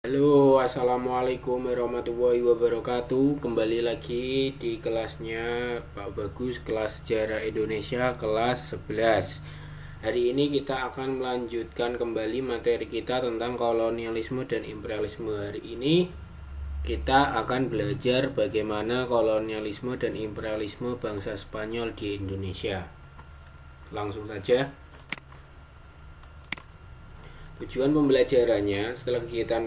Halo, assalamualaikum warahmatullahi wabarakatuh. Kembali lagi di kelasnya Pak Bagus, kelas Sejarah Indonesia kelas 11. Hari ini kita akan melanjutkan kembali materi kita tentang kolonialisme dan imperialisme. Hari ini kita akan belajar bagaimana kolonialisme dan imperialisme bangsa Spanyol di Indonesia. Langsung saja. Tujuan pembelajarannya, setelah kegiatan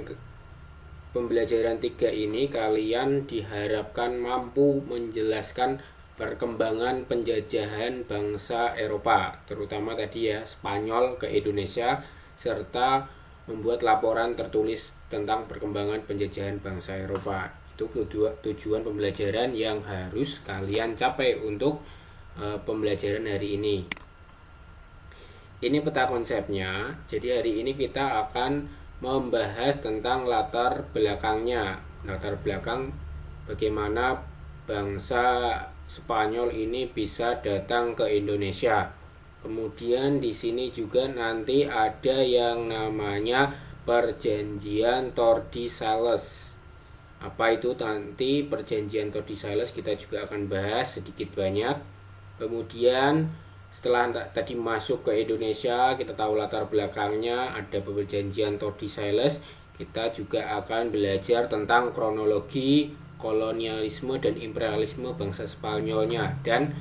pembelajaran 3 ini, kalian diharapkan mampu menjelaskan perkembangan penjajahan bangsa Eropa, terutama tadi ya Spanyol ke Indonesia, serta membuat laporan tertulis tentang perkembangan penjajahan bangsa Eropa. Itu tujuan pembelajaran yang harus kalian capai untuk pembelajaran hari ini. Ini peta konsepnya. Jadi hari ini kita akan membahas tentang latar belakangnya. Latar belakang bagaimana bangsa Spanyol ini bisa datang ke Indonesia. Kemudian di sini juga nanti ada yang namanya Perjanjian Tordesillas. Apa itu nanti Perjanjian Tordesillas, kita juga akan bahas sedikit banyak. Kemudian setelah tadi masuk ke Indonesia, kita tahu latar belakangnya, ada Perjanjian Tordesillas. Kita juga akan belajar tentang kronologi kolonialisme dan imperialisme bangsa Spanyolnya. Dan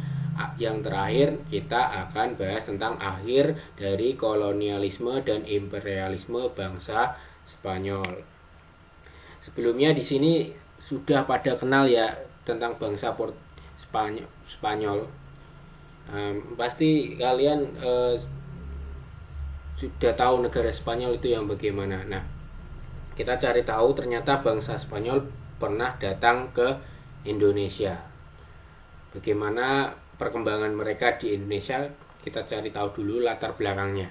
yang terakhir kita akan bahas tentang akhir dari kolonialisme dan imperialisme bangsa Spanyol. Sebelumnya di sini sudah pada kenal ya tentang bangsa Spanyol. Pasti kalian sudah tahu negara Spanyol itu yang bagaimana. Nah, kita cari tahu ternyata bangsa Spanyol pernah datang ke Indonesia. Bagaimana perkembangan mereka di Indonesia, kita cari tahu dulu latar belakangnya.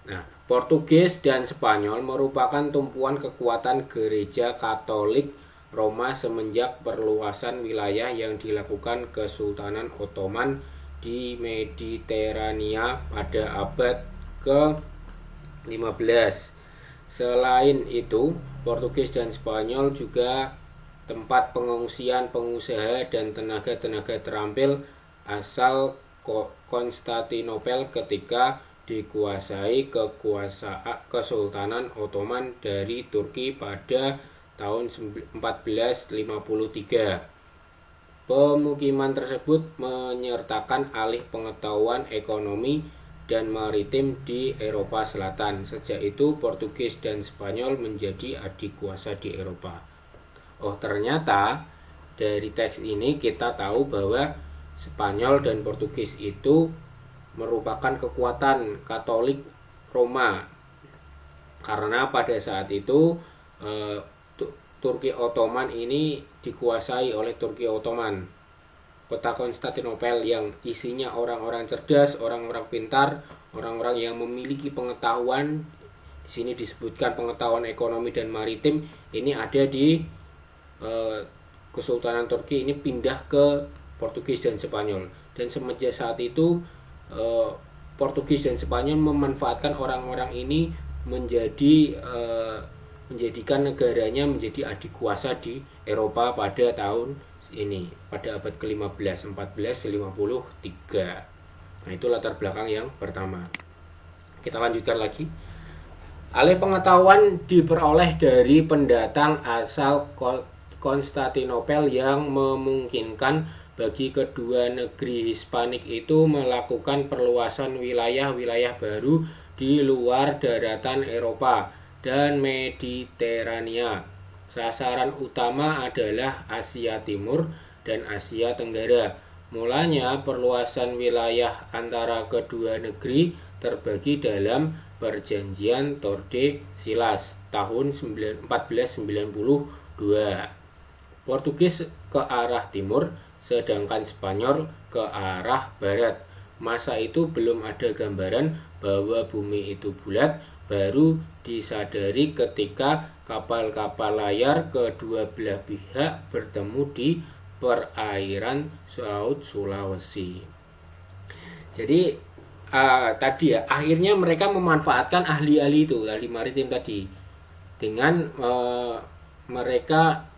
Nah, Portugis dan Spanyol merupakan tumpuan kekuatan gereja Katolik Roma semenjak perluasan wilayah yang dilakukan Kesultanan Ottoman di Mediterania pada abad ke-15. Selain itu, Portugis dan Spanyol juga tempat pengungsian pengusaha dan tenaga-tenaga terampil asal Konstantinopel ketika dikuasai Kesultanan Ottoman dari Turki pada tahun 1453. Pemukiman tersebut menyertakan alih pengetahuan ekonomi dan maritim di Eropa Selatan. Sejak itu Portugis dan Spanyol menjadi adik kuasa di Eropa. Oh, ternyata dari teks ini kita tahu bahwa Spanyol dan Portugis itu merupakan kekuatan Katolik Roma. Karena pada saat itu Turki Ottoman ini dikuasai oleh Turki Ottoman. Kota Konstantinopel yang isinya orang-orang cerdas, orang-orang pintar, orang-orang yang memiliki pengetahuan. Di sini disebutkan pengetahuan ekonomi dan maritim. Ini ada di Kesultanan Turki, ini pindah ke Portugis dan Spanyol. Dan semenjak saat itu Portugis dan Spanyol memanfaatkan orang-orang ini menjadikan negaranya menjadi adik kuasa di Eropa pada tahun ini, pada abad ke-15, 1453. Nah, itu latar belakang yang pertama. Kita lanjutkan lagi. Alih pengetahuan diperoleh dari pendatang asal Konstantinopel yang memungkinkan bagi kedua negeri Hispanik itu melakukan perluasan wilayah-wilayah baru di luar daratan Eropa dan Mediterania. Sasaran utama adalah Asia Timur dan Asia Tenggara. Mulanya perluasan wilayah antara kedua negeri terbagi dalam Perjanjian Tordesillas tahun 1492. Portugis ke arah timur, sedangkan Spanyol ke arah barat. Masa itu belum ada gambaran bahwa bumi itu bulat, baru disadari ketika kapal-kapal layar kedua belah pihak bertemu di perairan Laut Sulawesi. Jadi tadi ya, akhirnya mereka memanfaatkan ahli-ahli itu, ahli maritim tadi. dengan mereka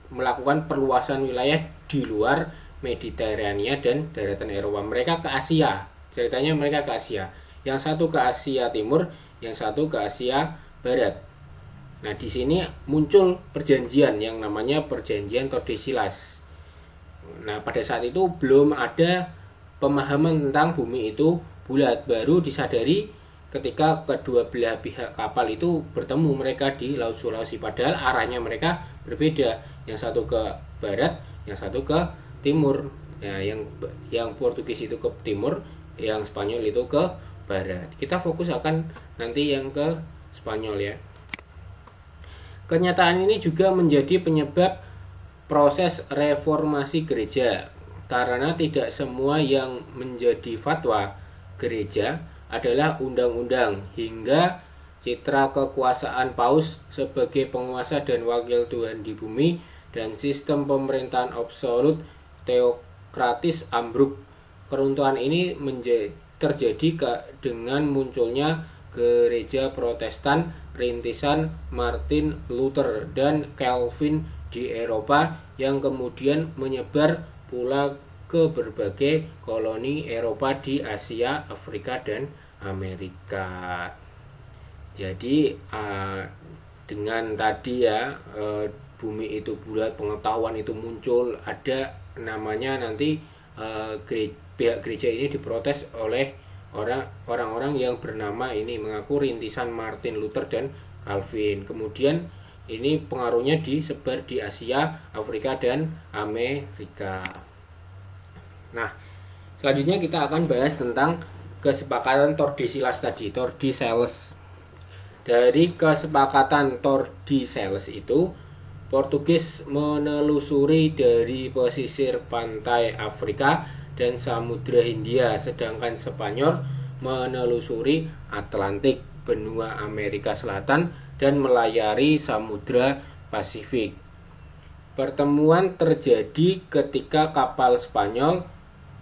melakukan perluasan wilayah di luar Mediterania dan daratan Eropa. Mereka ke Asia, ceritanya mereka ke Asia. Yang satu ke Asia Timur, yang satu ke Asia Barat. Nah, di sini muncul perjanjian yang namanya Perjanjian Tordesillas. Nah, pada saat itu belum ada pemahaman tentang bumi itu bulat, baru disadari ketika kedua belah pihak kapal itu bertemu mereka di Laut Sulawesi, padahal arahnya mereka berbeda, yang satu ke barat, yang satu ke timur. Ya, yang Portugis itu ke timur, yang Spanyol itu ke barat. Kita fokus akan nanti yang ke Spanyol ya. Kenyataan ini juga menjadi penyebab proses reformasi gereja, karena tidak semua yang menjadi fatwa gereja adalah undang-undang, hingga citra kekuasaan paus sebagai penguasa dan wakil Tuhan di bumi dan sistem pemerintahan absolut teokratis ambruk. Keruntuhan ini terjadi dengan munculnya gereja Protestan rintisan Martin Luther dan Calvin di Eropa, yang kemudian menyebar pula ke berbagai koloni Eropa di Asia, Afrika, dan Amerika. Jadi dengan tadi ya, bumi itu bulat, pengetahuan itu muncul, ada namanya nanti pihak gereja ini diprotes oleh orang-orang yang bernama ini, mengaku rintisan Martin Luther dan Calvin. Kemudian ini pengaruhnya disebar di Asia, Afrika, dan Amerika. Nah, selanjutnya kita akan bahas tentang kesepakatan Tordesillas tadi, Tordesillas. Dari kesepakatan Tordesillas itu, Portugis menelusuri dari pesisir pantai Afrika dan Samudra Hindia, sedangkan Spanyol menelusuri Atlantik, benua Amerika Selatan, dan melayari Samudra Pasifik. Pertemuan terjadi ketika kapal Spanyol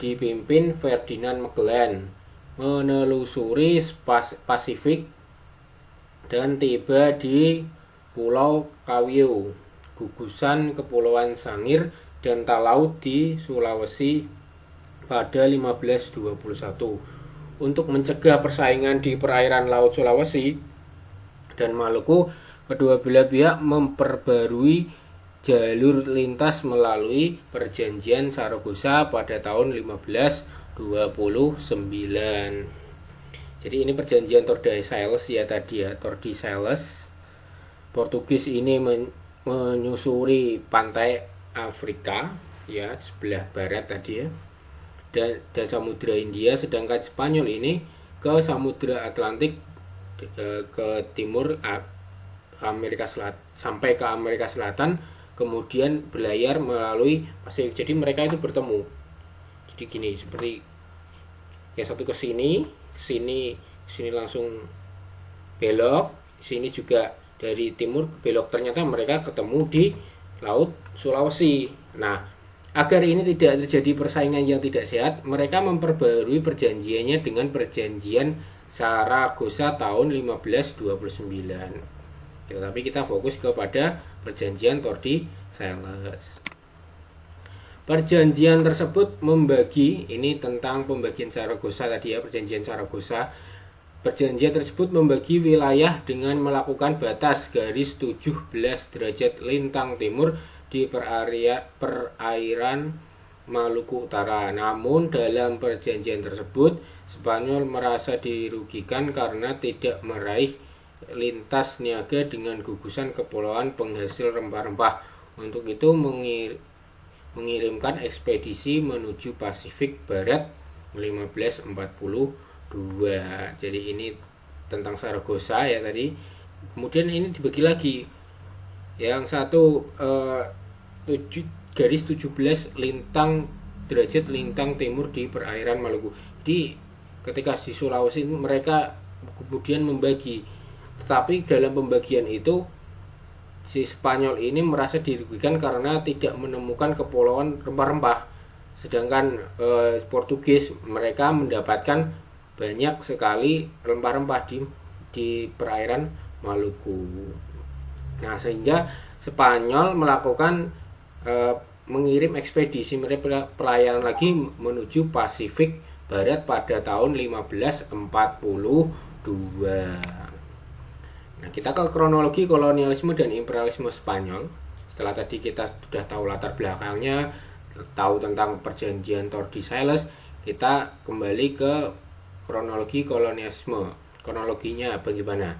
dipimpin Ferdinand Magellan menelusuri Pasifik dan tiba di Pulau Kawio, gugusan Kepulauan Sangir dan Talaut di Sulawesi pada 1521. Untuk mencegah persaingan di perairan Laut Sulawesi dan Maluku, kedua belah pihak memperbarui jalur lintas melalui Perjanjian Saragossa pada tahun 1529. Jadi ini perjanjian Tordesillas ya tadi ya, Tordesillas. Portugis ini menyusuri pantai Afrika ya, sebelah barat tadi ya, dan Samudra Hindia, sedangkan Spanyol ini ke Samudra Atlantik, ke timur Amerika Selatan, sampai ke Amerika Selatan, kemudian berlayar melalui Pasifik. Jadi mereka itu bertemu. Jadi gini, seperti yang satu ke sini, sini langsung belok, sini juga dari timur belok, ternyata mereka ketemu di Laut Sulawesi. Nah, agar ini tidak terjadi persaingan yang tidak sehat, mereka memperbarui perjanjiannya dengan Perjanjian Saragossa tahun 1529. Tetapi kita fokus kepada Perjanjian Tordesillas. Perjanjian tersebut membagi, ini tentang pembagian Saragossa tadi ya, Perjanjian Saragossa. Perjanjian tersebut membagi wilayah dengan melakukan batas garis 17 derajat lintang timur di perairan Maluku Utara. Namun dalam perjanjian tersebut, Spanyol merasa dirugikan karena tidak meraih lintas niaga dengan gugusan kepulauan penghasil rempah-rempah. Untuk itu mengirimkan ekspedisi menuju Pasifik Barat 1542. Jadi ini tentang Saragossa ya tadi. Kemudian ini dibagi lagi. Yang satu garis 17 derajat lintang timur di perairan Maluku. Jadi ketika di Sulawesi mereka kemudian membagi, tetapi dalam pembagian itu si Spanyol ini merasa dirugikan karena tidak menemukan kepulauan rempah-rempah, sedangkan Portugis mereka mendapatkan banyak sekali rempah-rempah di perairan Maluku. Nah, sehingga Spanyol melakukan mengirim ekspedisi pelayaran lagi menuju Pasifik Barat pada tahun 1542. Nah, kita ke kronologi kolonialisme dan imperialisme Spanyol. Setelah tadi kita sudah tahu latar belakangnya, tahu tentang perjanjian Tordesillas, kita kembali ke kronologi kolonialisme. Kronologinya bagaimana?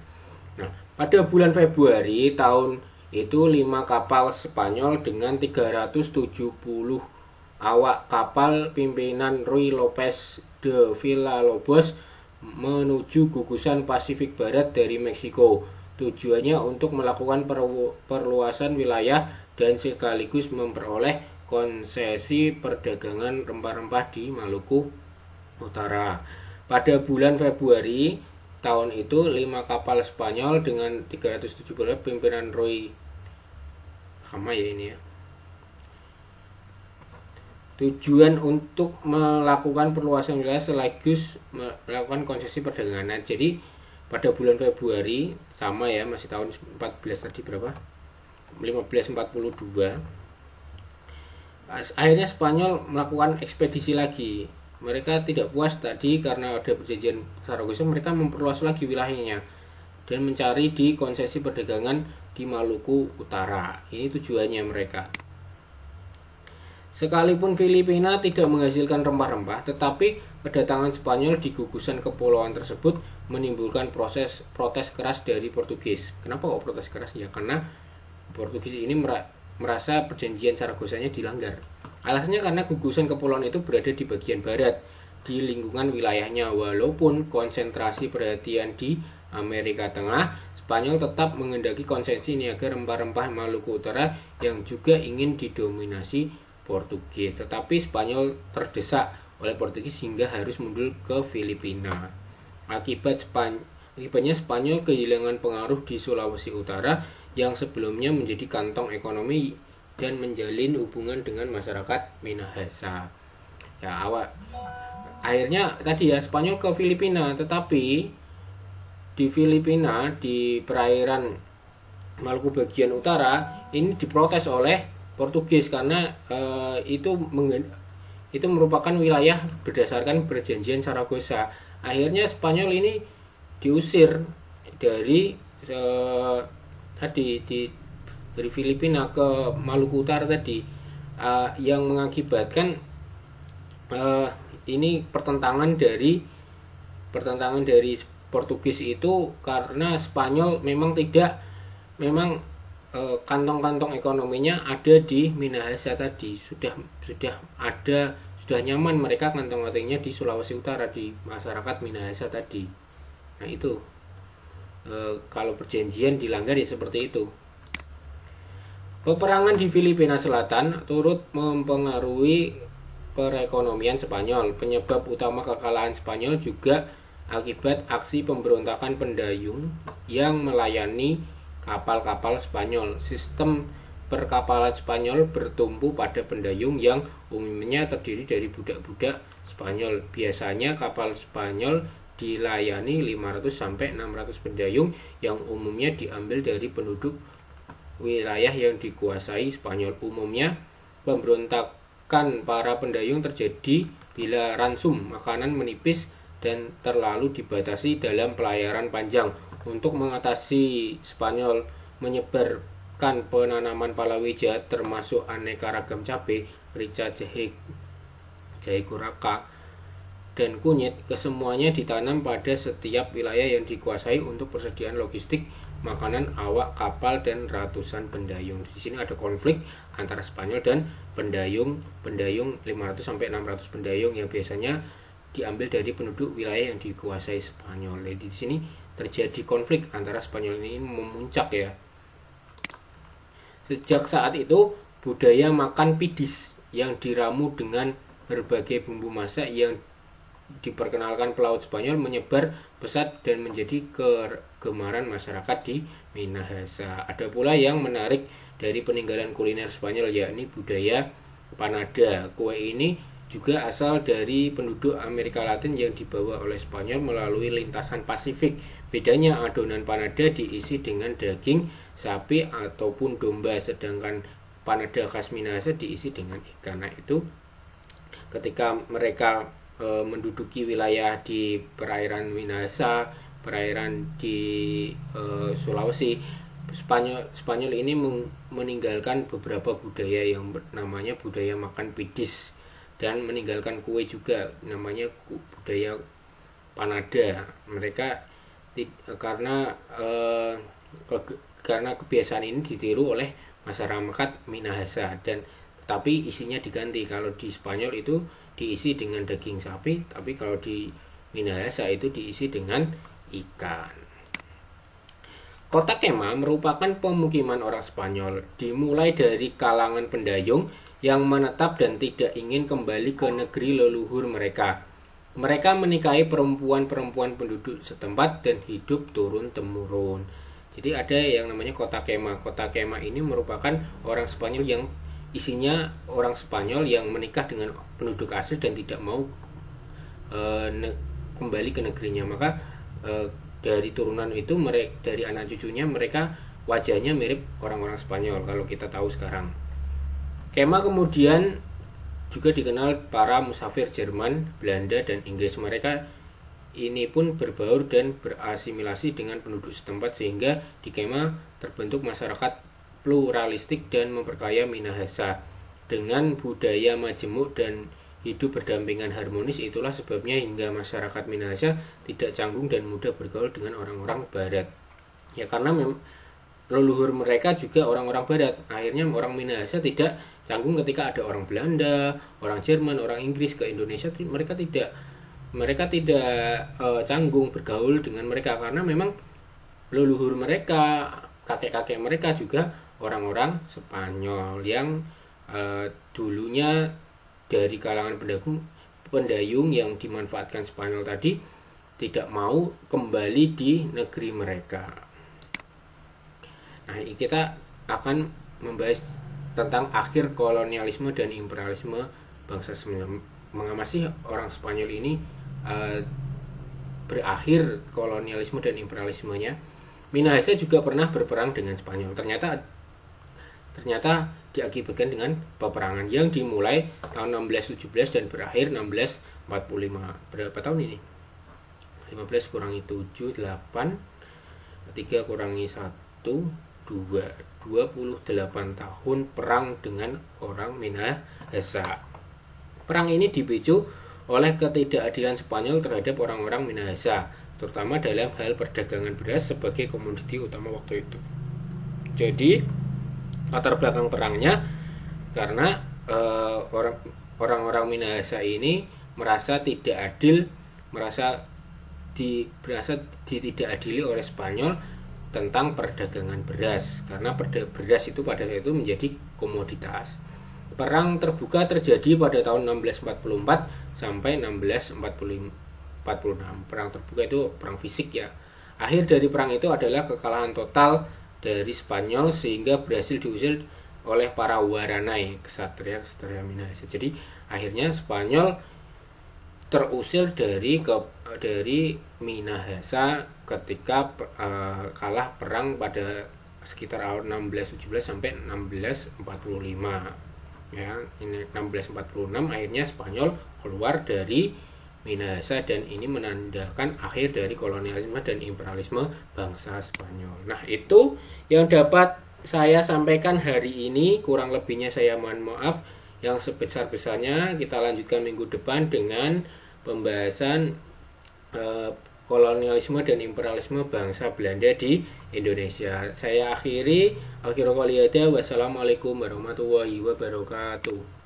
Nah, pada bulan Februari tahun itu 5 kapal Spanyol dengan 370 awak kapal pimpinan Ruy López de Villalobos menuju gugusan Pasifik Barat dari Meksiko. Tujuannya untuk melakukan perluasan wilayah dan sekaligus memperoleh konsesi perdagangan rempah-rempah di Maluku Utara. Pada bulan Februari tahun itu 5 kapal Spanyol dengan 370 pimpinan Ruy sama ya ini ya. Tujuan untuk melakukan perluasan wilayah sekaligus melakukan konsesi perdagangan. Nah, jadi pada bulan Februari sama ya, masih tahun 14 tadi berapa? 1542. Akhirnya Spanyol melakukan ekspedisi lagi. Mereka tidak puas tadi karena ada perjanjian Saragossa, mereka memperluas lagi wilayahnya dan mencari di konsesi perdagangan di Maluku Utara. Ini tujuannya mereka. Sekalipun Filipina tidak menghasilkan rempah-rempah, tetapi kedatangan Spanyol di gugusan kepulauan tersebut menimbulkan protes keras dari Portugis. Kenapa kok protes keras? Ya karena Portugis ini merasa perjanjian Saragossanya dilanggar. Alasannya karena gugusan kepulauan itu berada di bagian barat di lingkungan wilayahnya. Walaupun konsentrasi perhatian di Amerika Tengah, Spanyol tetap mengendaki konsesi niaga rempah-rempah Maluku Utara yang juga ingin didominasi Portugis. Tetapi Spanyol terdesak oleh Portugis hingga harus mundur ke Filipina. Akibatnya Spanyol kehilangan pengaruh di Sulawesi Utara yang sebelumnya menjadi kantong ekonomi dan menjalin hubungan dengan masyarakat Minahasa. Ya, akhirnya tadi ya Spanyol ke Filipina, tetapi di Filipina di perairan Maluku bagian utara ini diprotes oleh Portugis karena itu merupakan wilayah berdasarkan perjanjian Saragossa. Akhirnya Spanyol ini diusir dari dari Filipina ke Maluku Utara tadi, yang mengakibatkan ini pertentangan dari Portugis itu karena Spanyol memang kantong-kantong ekonominya ada di Minahasa tadi, sudah nyaman mereka kantong-kantongnya di Sulawesi Utara di masyarakat Minahasa tadi. Nah itu kalau perjanjian dilanggar ya seperti itu. Peperangan di Filipina Selatan turut mempengaruhi perekonomian Spanyol. Penyebab utama kekalahan Spanyol juga akibat aksi pemberontakan pendayung yang melayani kapal-kapal Spanyol. Sistem perkapalan Spanyol bertumpu pada pendayung yang umumnya terdiri dari budak-budak Spanyol. Biasanya kapal Spanyol dilayani 500-600 pendayung yang umumnya diambil dari penduduk wilayah yang dikuasai Spanyol. Umumnya pemberontakan para pendayung terjadi bila ransum makanan menipis dan terlalu dibatasi dalam pelayaran panjang. Untuk mengatasi Spanyol menyebarkan penanaman palawija termasuk aneka ragam cabai, rica, jahe kuraka, dan kunyit, kesemuanya ditanam pada setiap wilayah yang dikuasai untuk persediaan logistik makanan awak kapal dan ratusan pendayung. Di sini ada konflik antara Spanyol dan pendayung 500-600 pendayung yang biasanya diambil dari penduduk wilayah yang dikuasai Spanyol. Jadi di sini terjadi konflik antara Spanyol ini memuncak ya. Sejak saat itu budaya makan pidis yang diramu dengan berbagai bumbu masak yang diperkenalkan pelaut Spanyol menyebar pesat dan menjadi kegemaran masyarakat di Minahasa. Ada pula yang menarik dari peninggalan kuliner Spanyol, yakni budaya panada. Kue ini juga asal dari penduduk Amerika Latin yang dibawa oleh Spanyol melalui lintasan Pasifik Bedanya adonan panada diisi dengan daging sapi ataupun domba, sedangkan panada khas Minahasa diisi dengan ikan. Nah, itu ketika mereka menduduki wilayah di perairan Minahasa, perairan di Sulawesi, Spanyol ini meninggalkan beberapa budaya yang namanya budaya makan pidis, dan meninggalkan kue juga namanya budaya panada. Mereka karena kebiasaan ini ditiru oleh masyarakat Minahasa, dan tapi isinya diganti. Kalau di Spanyol itu diisi dengan daging sapi, tapi kalau di Minahasa itu diisi dengan ikan. Kota Kema merupakan pemukiman orang Spanyol, dimulai dari kalangan pendayung yang menetap dan tidak ingin kembali ke negeri leluhur mereka. Mereka menikahi perempuan-perempuan penduduk setempat dan hidup turun-temurun. Jadi ada yang namanya Kota Kema. Kota Kema ini merupakan orang Spanyol yang isinya orang Spanyol yang menikah dengan penduduk asli dan tidak mau kembali ke negerinya. Maka dari turunan itu, dari anak cucunya, mereka wajahnya mirip orang-orang Spanyol kalau kita tahu sekarang. Kema kemudian juga dikenal para musafir Jerman, Belanda, dan Inggris. Mereka ini pun berbaur dan berasimilasi dengan penduduk setempat, sehingga di Kema terbentuk masyarakat pluralistik dan memperkaya Minahasa dengan budaya majemuk dan hidup berdampingan harmonis. Itulah sebabnya hingga masyarakat Minahasa tidak canggung dan mudah bergaul dengan orang-orang barat. Ya, karena leluhur mereka juga orang-orang barat. Akhirnya orang Minahasa tidak canggung ketika ada orang Belanda, orang Jerman, orang Inggris ke Indonesia. Mereka tidak canggung bergaul dengan mereka, karena memang leluhur mereka, kakek-kakek mereka juga orang-orang Spanyol yang dulunya dari kalangan pendayung yang dimanfaatkan Spanyol tadi, tidak mau kembali di negeri mereka. Nah, kita akan membahas tentang akhir kolonialisme dan imperialisme bangsa Spanyol. Mengapa sih orang Spanyol ini berakhir kolonialisme dan imperialismenya? Minahasa juga pernah berperang dengan Spanyol. Ternyata diakibatkan dengan peperangan yang dimulai tahun 1617 dan berakhir 1645. Berapa tahun ini? 15 kurangi 7, 8, 3 kurangi 1, 2, 28 tahun perang dengan orang Minahasa. Perang ini dipicu oleh ketidakadilan Spanyol terhadap orang-orang Minahasa, terutama dalam hal perdagangan beras sebagai komoditi utama waktu itu. Jadi latar belakang perangnya karena orang-orang Minahasa ini merasa tidak adil, merasa tidak adili oleh Spanyol tentang perdagangan beras, karena beras itu pada saat itu menjadi komoditas. Perang terbuka terjadi pada tahun 1644 sampai 1646. Perang terbuka itu perang fisik ya. Akhir dari perang itu adalah kekalahan total dari Spanyol, sehingga berhasil diusir oleh para Waranai, kesatria Minahasa. Jadi akhirnya Spanyol terusir dari Minahasa ketika kalah perang pada sekitar tahun 1617 sampai 1645. Ya, ini 1646 akhirnya Spanyol keluar dari Minahasa, dan ini menandakan akhir dari kolonialisme dan imperialisme bangsa Spanyol. Nah, itu yang dapat saya sampaikan hari ini. Kurang lebihnya saya mohon maaf. Yang sebesar-besarnya kita lanjutkan minggu depan dengan pembahasan kolonialisme dan imperialisme bangsa Belanda di Indonesia. Saya akhiri. Wassalamualaikum warahmatullahi wabarakatuh.